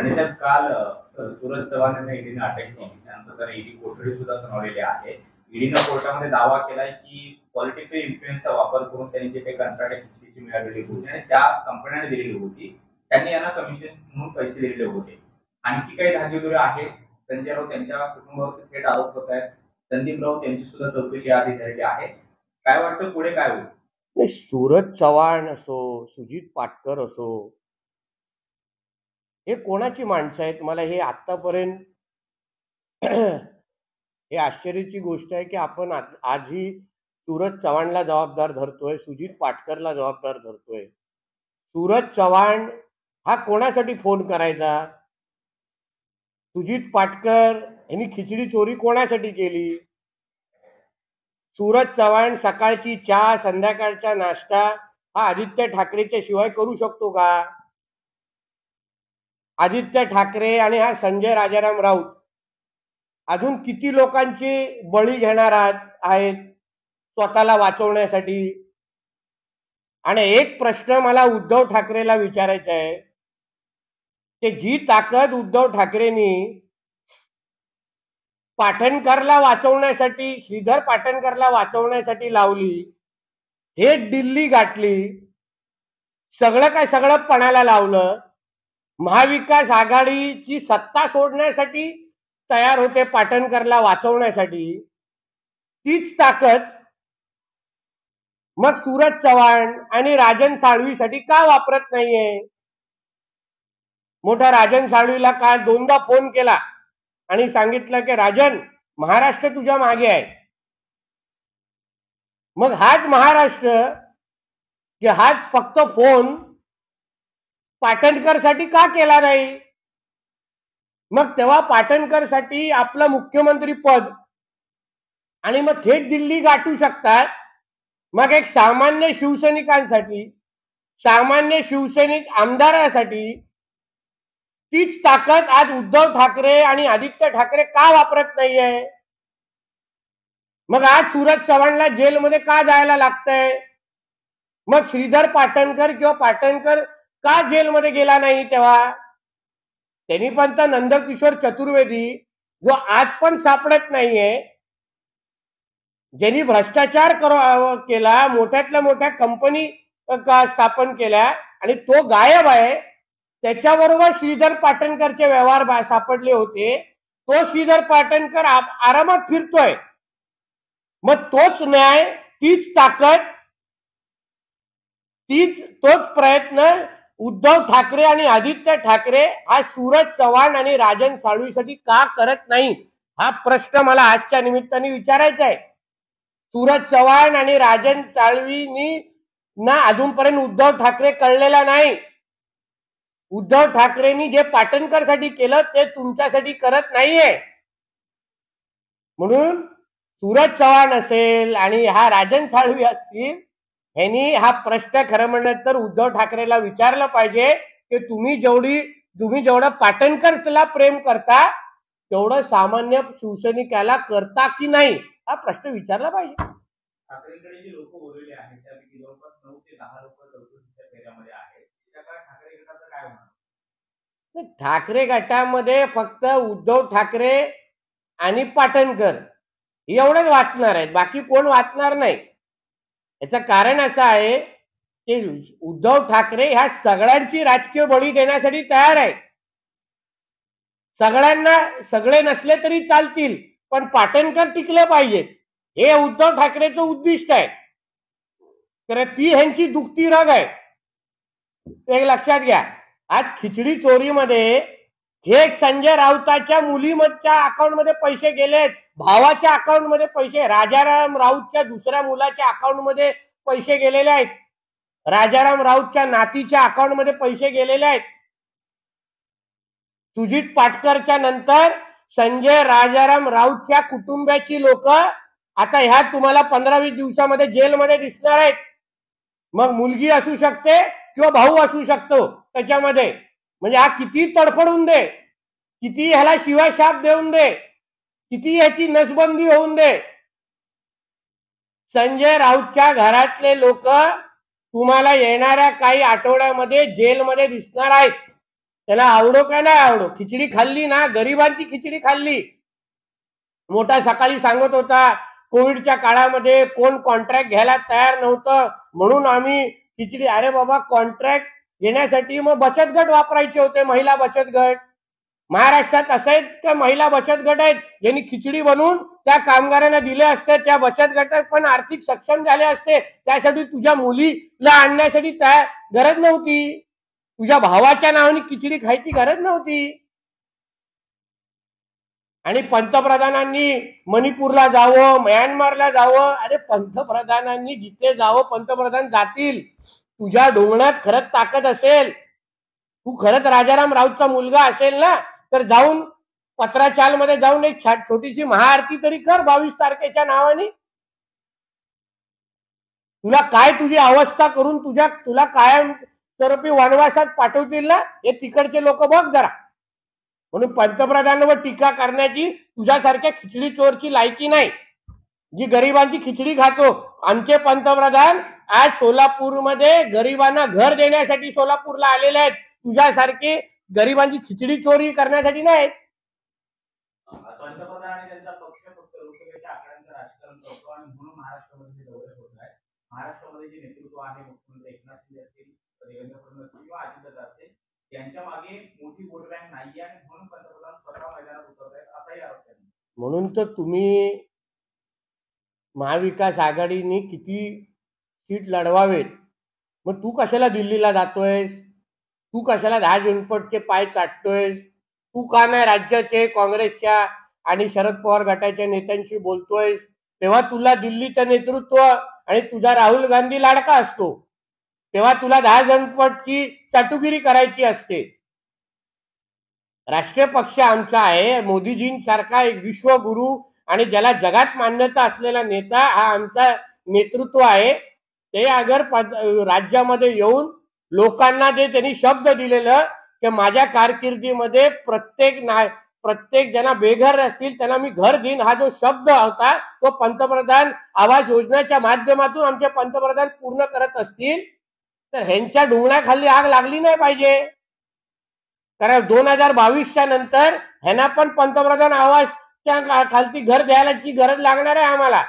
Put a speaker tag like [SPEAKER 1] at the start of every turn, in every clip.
[SPEAKER 1] साहेब काल सूरज चव्हाण यांना ईडीने अटक केली, त्यानंतर तर ईडी कोठडी सुद्धा सुनावलेली आहे. ईडीनं कोर्टामध्ये दावा केलाय की पॉलिटिकल इन्फ्लुएन्सचा वापर करून त्यांनी जे काही कंत्राट खिचडीची मिळालेली होती आणि त्या कंपन्यांनी दिलेली होती, त्यांनी यांना कमिशन म्हणून पैसे दिलेले होते. आणखी काही धागेदोरे आहेत. संजय राऊत यांच्या कुटुंबावरती थेट आरोप होत आहेत. संदीप राऊत यांची सुद्धा चौकशी आधी झालेली आहे. काय वाटतं पुढे काय होईल?
[SPEAKER 2] सूरज चव्हाण असो, सुजित पाटकर असो, हे कोणाची माणसं आहेत? मला हे आतापर्यंत हे आश्चर्याची गोष्ट आहे की आपण आजही सूरज चव्हाणला जबाबदार धरतोय, सुजित पाटकरला जबाबदार धरतोय. सूरज चव्हाण हा कोणासाठी फोन करायचा? सुजित पाटकर यांनी खिचडी चोरी कोणासाठी केली? सूरज चव्हाण सकाळची चहा, संध्याकाळचा नाश्ता हा आदित्य ठाकरेच्या शिवाय करू शकतो का? आदित्य ठाकरे आणि हा संजय राजाराम राऊत अजून किती लोकांची बळी घेणार आहेत स्वतःला वाचवण्यासाठी? आणि एक प्रश्न मला उद्धव ठाकरेला विचारायचा आहे की जी ताकद उद्धव ठाकरेंनी पाटणकरला वाचवण्यासाठी, श्रीधर पाटणकरला वाचवण्यासाठी लावली, थेट दिल्ली गाठली, सगळं काय सगळं पणाला लावलं, महाविकास आघाडीची सत्ता सोडण्यासाठी तयार होते पाटणकरला वाचवण्यासाठी, तीच ताकद मग सूरज चव्हाण आणि राजन साळवीसाठी का वापरत नाहीये? मोठा राजन साळवीला काल 2दा फोन केला आणि सांगितलं की राजन, महाराष्ट्र तुझ्या मागे आहे. मग हाच महाराष्ट्र की हाच फक्त फोन पाटणकरसाठी का केला नाही? मग तेव्हा पाटणकरसाठी आपलं मुख्यमंत्री पद आणि मग थेट दिल्ली गाठू शकतात. मग एक सामान्य शिवसैनिकांसाठी, सामान्य शिवसैनिक आमदारासाठी तीच ताकद आज उद्धव ठाकरे आणि आदित्य ठाकरे का वापरत नाहीये? मग आज सूरज चव्हाणला जेलमध्ये का जायला लागतंय? मग श्रीधर पाटणकर किंवा पाटणकर का जेलमध्ये गेला नाही तेव्हा? त्यांनी पण तर नंदकिशोर चतुर्वेदी, जो आज पण सापडत नाहीये, ज्यांनी भ्रष्टाचार केला, मोठ्यातल्या मोठ्या कंपनी स्थापन केल्या आणि तो गायब आहे, त्याच्याबरोबर श्रीधर पाटणकरचे व्यवहार सापडले होते. तो श्रीधर पाटणकर आरामात फिरतोय. मग तोच न्याय, तीच ताकद, तोच प्रयत्न उद्धव ठाकरे आणि आदित्य ठाकरे हा सूरज चव्हाण आणि राजन साळवीसाठी का करत नाही? हा प्रश्न मला आजच्या निमित्ताने विचारायचा आहे. सूरज चव्हाण आणि राजन साळवींनी ना अजूनपर्यंत उद्धव ठाकरे कळलेला नाही. उद्धव ठाकरेंनी जे पाटणकरसाठी केलं ते तुमच्यासाठी करत नाहीये. म्हणून सूरज चव्हाण असेल आणि हा राजन साळवी असतील, ह्यांनी हा प्रश्न खरं म्हणलं तर उद्धव ठाकरेला विचारलं पाहिजे की तुम्ही जेवढं पाटणकरला प्रेम करता तेवढं सामान्य शिवसैनिकाला करता की नाही, हा प्रश्न विचारला पाहिजे.
[SPEAKER 1] ठाकरेंकडे जे लोक बोललेले आहेत त्यापैकी जवळपास 9 ते 10 लोक चौकशीच्या फेऱ्यामध्ये आहेत. ठाकरे गटाचं काय होणार?
[SPEAKER 2] ठाकरे गटामध्ये फक्त उद्धव ठाकरे आणि पाटणकर एवढंच वाचणार आहेत, बाकी कोण वाचणार नाही. याचं कारण असं आहे की उद्धव ठाकरे ह्या सगळ्यांची राजकीय बळी देण्यासाठी तयार आहे. सगळ्यांना, सगळे नसले तरी चालतील पण पाटणकर टिकले पाहिजेत, हे उद्धव ठाकरेचं उद्दिष्ट आहे. तर ती ह्यांची दुखती रग आहे, ते लक्षात घ्या. आज खिचडी चोरीमध्ये थेट संजय राऊताच्या मुलीच्या अकाउंटमध्ये पैसे गेलेत, भावाच्या अकाउंटमध्ये पैसे, राजाराम राऊतच्या दुसऱ्या मुलाच्या अकाउंटमध्ये पैसे गेलेले आहेत, राजाराम राऊतच्या नातीच्या अकाउंटमध्ये पैसे गेलेले आहेत. सुजित पाटकरच्या नंतर संजय राजाराम राऊतच्या कुटुंबाची लोक आता ह्या तुम्हाला 15-20 दिवसामध्ये जेलमध्ये दिसणार आहेत. मग मुलगी असू शकते किंवा भाऊ असू शकतो त्याच्यामध्ये. म्हणजे हा किती तडफडून दे, किती ह्याला शिवाशाप देऊन दे, किती ह्याची नसबंदी होऊन दे, संजय राऊतच्या घरातले लोक तुम्हाला येणाऱ्या काही आठवड्यामध्ये जेलमध्ये दिसणार आहेत. त्याला आवडो का नाही आवडो, खिचडी खाल्ली ना, गरिबांची खिचडी खाल्ली. मोठा सकाळी सांगत होता कोविडच्या काळामध्ये कोण कॉन्ट्रॅक्ट घ्यायला तयार नव्हतं म्हणून आम्ही खिचडी. अरे बाबा, कॉन्ट्रॅक्ट घेण्यासाठी मग बचत गट वापरायचे होते, महिला बचत गट. महाराष्ट्रात असे आहेत का महिला बचत गट आहेत ज्यांनी खिचडी बनवून त्या कामगारांना दिले असते, त्या बचत गटात पण आर्थिक सक्षम झाले असते. त्यासाठी तुझ्या मुलीला आणण्यासाठी गरज नव्हती, तुझ्या भावाच्या नावाने खिचडी खायची गरज नव्हती. आणि पंतप्रधानांनी मणिपूरला जावं, म्यानमारला जावं. अरे पंतप्रधानांनी जिथे जावं, पंतप्रधान जातील. तुझ्या डोंगणात खरंच ताकद असेल, तू खरंच राजाराम राऊतचा मुलगा असेल ना, तर जाऊन पत्राचाल मध्ये जाऊन एक छोटीशी महाआरती तरी कर 22 तारखेच्या नावाने. तुला काय तुझी अवस्था करून तुला कायम स्वरूपी वनवासात पाठवतील ना, हे तिकडचे लोक बघ जरा. म्हणून पंतप्रधानांवर टीका करण्याची तुझ्यासारख्या खिचडी चोरची लायकी नाही, जी गरिबांची खिचडी खातो. आमचे पंतप्रधान आज सोलापूरमध्ये गरिबांना घर देण्यासाठी सोलापूरला आलेले आहेत, तुझ्यासारखे गरिबांची खिचडी चोरी करण्यासाठी नाही.
[SPEAKER 1] पंतप्रधान आणि त्यांचा पक्ष फक्त लोकसभेच्या आकड्यांचं राजकारण करतो आणि म्हणून महाराष्ट्रामध्ये दौरे होत आहेत. महाराष्ट्रामध्ये जे नेतृत्व आहे, मुख्यमंत्री एकनाथ शिंदे असतील, देवेंद्र फडणवीस किंवा अजितदादा असतील, यांच्या मागे मोठी वोट बँक नाहीये आणि म्हणून पंतप्रधान स्वतः मैदानात उतरत आहेत, असाही आरोप त्यांनी.
[SPEAKER 2] म्हणून तर तुम्ही महाविकास आघाडीने किती सीट लढवावेत, मग तू कशाला दिल्लीला जातोयस, तू कशाला 10 जनपदचे पाय चाटतोयस, तू का नाही राज्याचे काँग्रेसच्या आणि शरद पवार गटाच्या नेत्यांशी बोलतोयस. तेव्हा तुला दिल्लीचं नेतृत्व आणि तुझा राहुल गांधी लाडका असतो, तेव्हा तुला 10 जनपदची चाटुगिरी करायची असते. राष्ट्रीय पक्ष आमचा आहे, मोदीजींसारखा एक विश्वगुरु आणि ज्याला जगात मान्यता असलेला नेता हा आमचा नेतृत्व आहे. ते अगर राज्यामध्ये येऊन लोकांना जे त्यांनी शब्द दिलेलं की माझ्या कारकिर्दीमध्ये प्रत्येक जना बेघर असतील त्यांना मी घर देईन, हा जो शब्द होता तो पंतप्रधान आवास योजनेच्या माध्यमातून आमचे पंतप्रधान पूर्ण करत असतील तर ह्यांच्या डोंगणाखाली आग लागली नाही पाहिजे. कारण 2022च्या नंतर ह्यांना पण पंतप्रधान आवासच्या खालती घर द्यायची गरज लागणार आहे आम्हाला.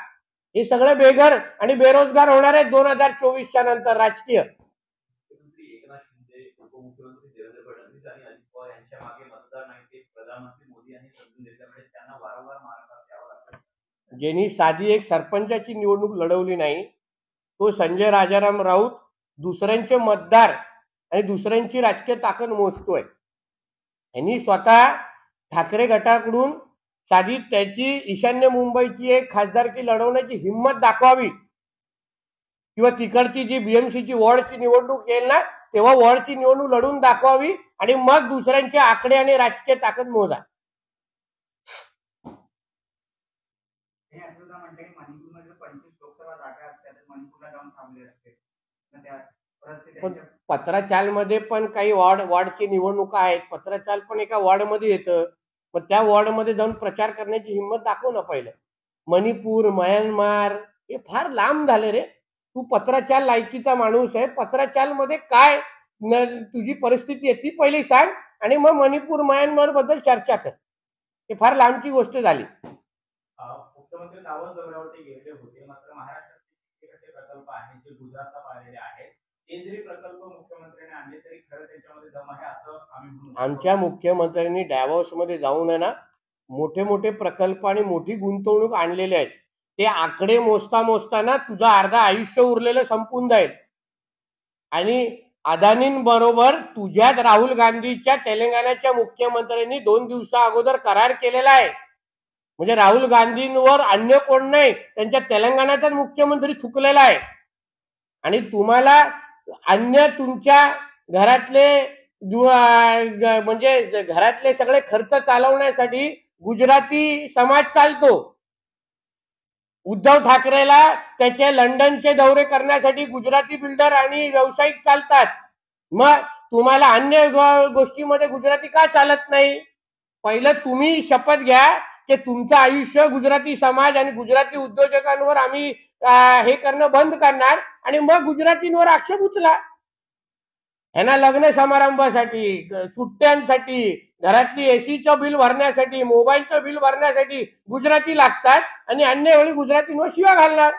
[SPEAKER 2] हे सगळे बेघर आणि बेरोजगार होणार आहेत 2024च्या नंतर. राजकीय
[SPEAKER 1] मुख्यमंत्री एकनाथ शिंदे, उपमुख्यमंत्री देवेंद्र फडणवीस आणि अजित पवार यांच्या मागे मतदार नाही, ते प्रधानमंत्री मोदी यांनी समजून घेतल्यामुळे त्यांना वारंवार मारहाण द्यावा लागतो.
[SPEAKER 2] ज्यांनी साधी एक सरपंचाची निवडणूक लढवली नाही तो संजय राजाराम राऊत दुसऱ्यांचे मतदार आणि दुसऱ्यांची राजकीय ताकद मोजतोय. यांनी स्वतः ठाकरे गटाकडून साधी त्याची ईशान्य मुंबईची एक खासदारकी लढवण्याची हिंमत दाखवावी, किंवा तिकडची जी बीएमसीची वॉर्डची निवडणूक येईल ना तेव्हा वॉर्डची निवडणूक लढून दाखवावी आणि मग दुसऱ्यांचे आकडे आणि राजकीय ताकद मोजा.
[SPEAKER 1] मणिपूरमध्ये 25 लोकसभा जागा असतात, मणिपूरला जाऊन थांबले असते.
[SPEAKER 2] पण पत्राचालमध्ये पण काही वॉर्डची निवडणुका आहेत, पत्राचाल पण एका वॉर्डमध्ये येतं, मग त्या वॉर्डमध्ये जाऊन प्रचार करण्याची हिंमत दाखव ना पहिलं. मणिपूर, म्यानमार हे फार लांब झाले रे. तू पत्राचाल लायकीचा माणूस आहे, पत्राचालमध्ये काय तुझी परिस्थिती आहे ती पहिली सांग आणि मग मणिपूर म्यानमार बद्दल चर्चा कर. हे फार लांबची गोष्ट झाली.
[SPEAKER 1] मुख्यमंत्री दावोस दौऱ्यावरती गेलेले होते, मात्र महाराष्ट्रात असे प्रकल्प आहेत जे गुजरातला पाहिलेले आहेत, ते जरी प्रकल्प मुख्यमंत्र्यांनी आणले तरी खरं त्याच्यामध्ये दम आहे असं आम्ही म्हणू.
[SPEAKER 2] आमच्या मुख्यमंत्र्यांनी डॅव्होस मध्ये जाऊन आहे ना मोठे मोठे प्रकल्प आणि मोठी गुंतवणूक आणलेले आहेत. ते आकडे मोजताना तुझं अर्धा आयुष्य उरलेलं संपून जाईल. आणि अदानींबरोबर तुझ्यात राहुल गांधीच्या तेलंगणाच्या मुख्यमंत्र्यांनी 2 दिवसा अगोदर करार केलेला आहे. म्हणजे राहुल गांधींवर अन्य कोण नाही, त्यांच्या तेलंगणाचा मुख्यमंत्री चुकलेला आहे. आणि तुम्हाला अन्य तुमच्या घरातले म्हणजे घरातले सगळे खर्च चालवण्यासाठी गुजराती समाज चालतो. उद्धव ठाकरेला त्याचे लंडनचे दौरे करण्यासाठी गुजराती बिल्डर आणि व्यावसायिक चालतात. मग तुम्हाला अन्य गोष्टीमध्ये गुजराती का चालत नाही? पहिलं तुम्ही शपथ घ्या की तुमचं आयुष्य गुजराती समाज आणि गुजराती उद्योजकांवर आम्ही हे करणं बंद करणार आणि मग गुजरातींवर आक्षेप उचला. ह्यांना लग्न समारंभासाठी, सुट्ट्यांसाठी, घरातली एसीचं बिल भरण्यासाठी, मोबाईलचं बिल भरण्यासाठी गुजराती लागतात आणि अन्य वेळी गुजरातींवर शिव्या घालणार.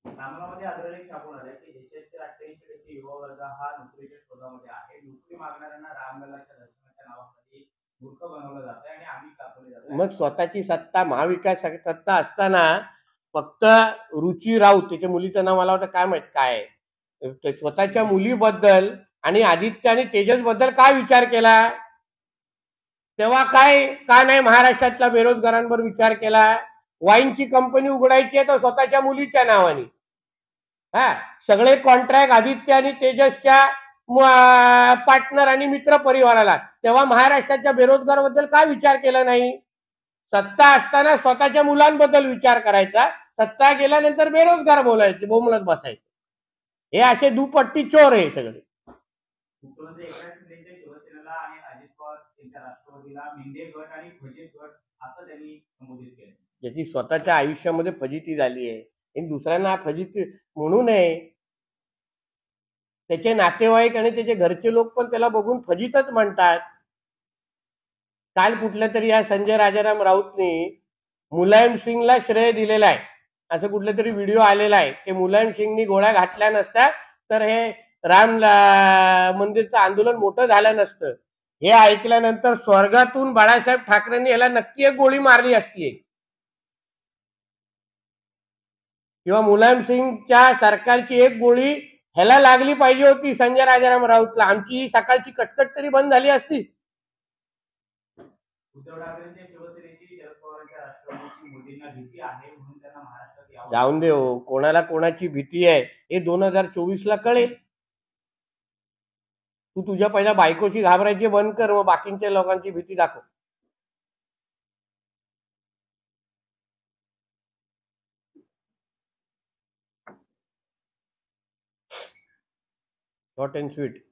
[SPEAKER 1] रामनामध्ये अग्रलेख छापून आले की देशातील 88% युवा वर्ग हा नोकरीच्या शोधामध्ये आहे. नोकरी मागणाऱ्यांना रामलल्लाच्या दर्शनाच्या नावाखाली मूर्ख बनवलं जातंय आणि आम्ही कापले जातोय.
[SPEAKER 2] मग स्वतःची सत्ता, महाविकास सत्ता असताना फक्त रुची राऊत, त्याच्या मुलीचं नाव मला वाटतं काय माहित काय आहे, ते स्वतःच्या मुलीबद्दल आणि आदित्य आणि तेजस बद्दल काय विचार केला? तेव्हा काय का नाही महाराष्ट्रातल्या बेरोजगारांवर विचार केला? वाईनची कंपनी उघडायची आहे तर स्वतःच्या मुलीच्या नावाने, हा, सगळे कॉन्ट्रॅक्ट आदित्य आणि तेजसच्या पार्टनर आणि मित्र परिवाराला. तेव्हा महाराष्ट्राच्या बेरोजगाराबद्दल काय विचार केला नाही? सत्ता असताना स्वतःच्या मुलांबद्दल विचार करायचा, सत्ता गेल्यानंतर बेरोजगार बोलायचे, बोंबलत बसायचे. हे असे दुपट्टी चोर आहे सगळे.
[SPEAKER 1] मुख्यमंत्री एकनाथ शिंदेच्या शिवसेनेला आणि अजित पवार यांच्या राष्ट्रवादीला मिंदे गट आणि फजित गट असं त्यांनी संबोधित केलं.
[SPEAKER 2] ज्याची स्वतःच्या आयुष्यामध्ये फजिती झाली आहे आणि दुसऱ्यांना फजिती म्हणू नये. त्याचे नातेवाईक आणि त्याचे घरचे लोक पण त्याला बघून फजितच म्हणतात. काल कुठल्या तरी या संजय राजाराम राऊतनी मुलायम सिंगला श्रेय दिलेलं आहे, असं कुठलं तरी व्हिडिओ आलेला आहे की मुलायम सिंगनी गोळ्या घातल्या नसत्या तर हे राम मंदिरचं आंदोलन मोठं झालं नसतं. हे ऐकल्यानंतर स्वर्गातून बाळासाहेब ठाकरेंनी याला नक्की एक गोळी मारली असती, किंवा मुलायम सिंगच्या सरकारची एक गोळी ह्याला लागली पाहिजे होती, संजय राजाराम राऊतला. आमची सकाळची कटकट तरी बंद झाली असती.
[SPEAKER 1] उद्धव ठाकरेंच्या शिवसेनेची शरद पवारांच्या राष्ट्रवादीची मोदींना भीती आहे म्हणून त्यांना महाराष्ट्रात यावं.
[SPEAKER 2] जाऊन दे हो, कोणाला कोणाची भीती आहे हे 2024ला कळेल. तू तुझ्या पहिल्या बायकोची घाबरायची बंद कर, मग बाकीच्या लोकांची भीती दाखव. Short and sweet.